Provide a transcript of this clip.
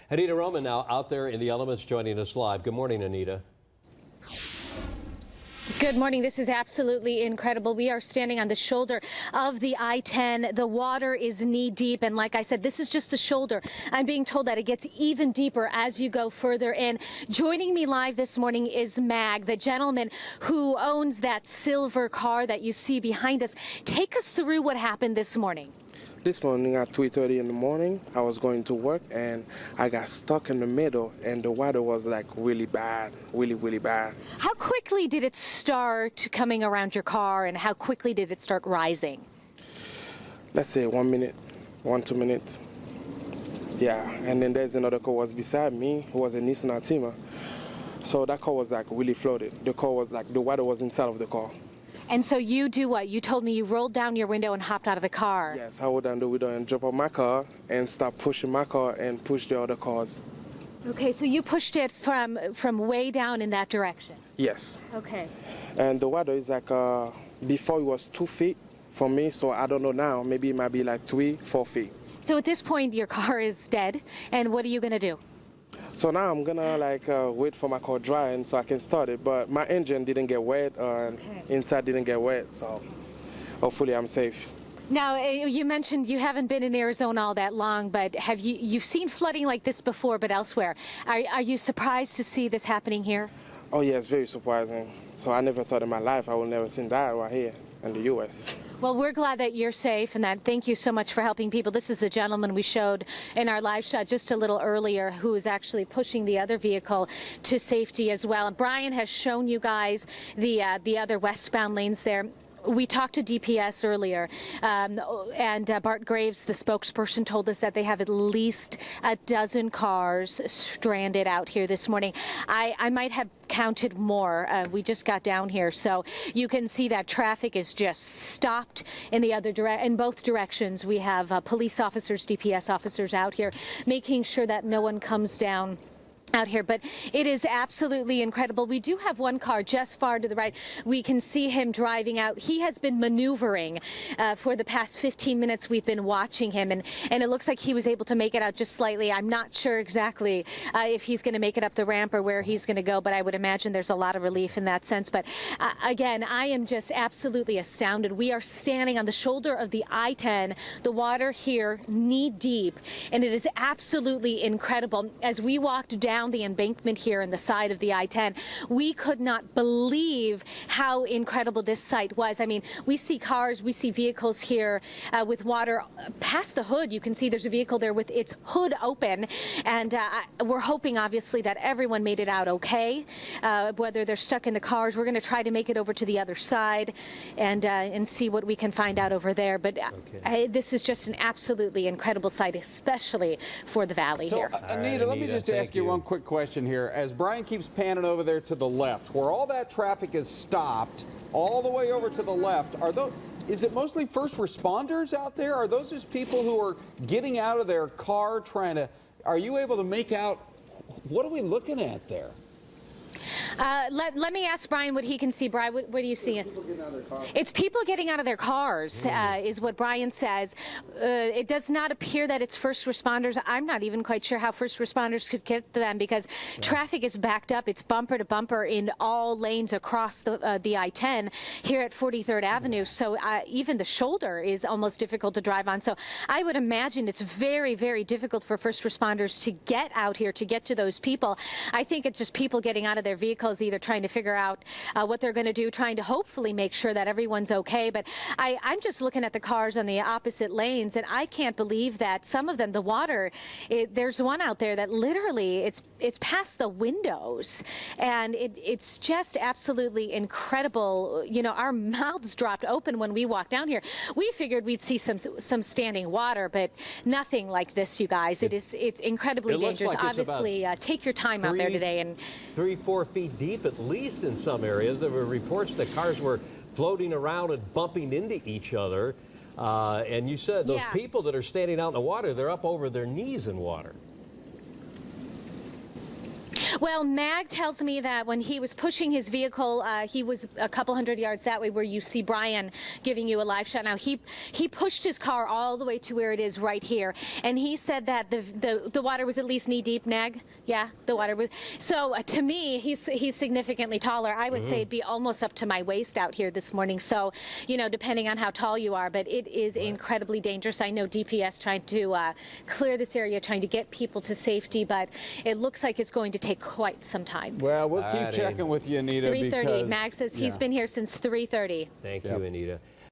Anita Roman now out there in the elements joining us live. Good morning, Anita. Good morning. This is absolutely incredible. We are standing on the shoulder of the I-10. The water is knee deep. And like I said, this is just the shoulder. I'm being told that it gets even deeper as you go further in. Joining me live this morning is Mag, the gentleman who owns that silver car that you see behind us. Take us through what happened this morning. This morning at 3:30 in the morning, I was going to work and I got stuck in the middle and the water was like really bad, really bad. How quickly did it start coming around your car and how quickly did it start rising? Let's say 1 minute, 2 minutes. Yeah, and then there's another car was beside me. It was a Nissan Altima. So that car was like really flooded. The car was like, the water was inside of the car. And so you do what? You told me you rolled down your window and hopped out of the car. Yes, I rolled down the window and jumped out my car and stopped pushing my car and pushed the other cars. Okay, so you pushed it from way down in that direction? Yes. Okay. And the water is like, before it was 2 feet from me, so I don't know now. Maybe it might be like 3-4 feet. So at this point, your car is dead, and what are you going to do? So now I'm gonna wait for my car dry and so I can start it, but my engine didn't get wet and inside didn't get wet, so hopefully I'm safe. Now, you mentioned you haven't been in Arizona all that long, but you've seen flooding like this before, but elsewhere. Are you surprised to see this happening here? Oh yeah, it's very surprising. So I never thought in my life I would never see that right here in the U.S. Well, we're glad that you're safe and that thank you so much for helping people. This is the gentleman we showed in our live shot just a little earlier who is actually pushing the other vehicle to safety as well. And Brian has shown you guys the other westbound lanes there. We talked to DPS earlier, and Bart Graves, the spokesperson, told us that they have at least a dozen cars stranded out here this morning. I might have counted more. We just got down here, so you can see that traffic is just stopped in the other in both directions. We have police officers, DPS officers out here, making sure that no one comes down out here, but it is absolutely incredible. We do have one car just far to the right. We can see him driving out. He has been maneuvering for the past 15 minutes. We've been watching him, and it looks like he was able to make it out just slightly. I'm not sure exactly if he's going to make it up the ramp or where he's going to go, but I would imagine there's a lot of relief in that sense. But again, I am just absolutely astounded. We are standing on the shoulder of the I-10, the water here knee deep, and it is absolutely incredible. As we walked down the embankment here in the side of the I-10, we could not believe how incredible this site was. I mean, we see cars, we see vehicles here with water past the hood. You can see there's a vehicle there with its hood open, and we're hoping obviously that everyone made it out okay. Whether they're stuck in the cars, we're going to try to make it over to the other side and see what we can find out over there. But this is just an absolutely incredible site, especially for the valley here. Anita, let me just ask you one quick question here. As Brian keeps panning over there to the left, where all that traffic is stopped, all the way over to the left, is it mostly first responders out there? Are those just people who are getting out of their car are you able to make out, what are we looking at there? Let me ask Brian what he can see. Brian, what do you see? It's people getting out of their cars, is what Brian says. It does not appear that it's first responders. I'm not even quite sure how first responders could get to them because traffic is backed up. It's bumper to bumper in all lanes across the I-10 here at 43rd Avenue. So even the shoulder is almost difficult to drive on. So I would imagine it's very, very difficult for first responders to get out here, to get to those people. I think it's just people getting out of their vehicles, either trying to figure out what they're going to do, trying to hopefully make sure that everyone's okay. But I'm just looking at the cars on the opposite lanes, and I can't believe that some of them, the water, there's one out there that literally it's past the windows, and it's just absolutely incredible. You know, our mouths dropped open when we walked down here. We figured we'd see some standing water, but nothing like this, you guys. It's incredibly dangerous. Like obviously, take your time out there today. And 3-4 feet deep at least in some areas. There were reports that cars were floating around and bumping into each other. And you said those people that are standing out in the water, they're up over their knees in water. Well, Mag tells me that when he was pushing his vehicle, he was a couple hundred yards that way where you see Brian giving you a live shot. Now, he pushed his car all the way to where it is right here, and he said that the water was at least knee deep, Nag. Yeah, the water was. So to me, he's significantly taller. I would say it'd be almost up to my waist out here this morning. So, you know, depending on how tall you are, but it is incredibly dangerous. I know DPS trying to clear this area, trying to get people to safety, but it looks like it's going to take quite some time. Well, we'll keep checking with you, Anita. 3:30. Mag says he's been here since 3:30. Thank you, Anita.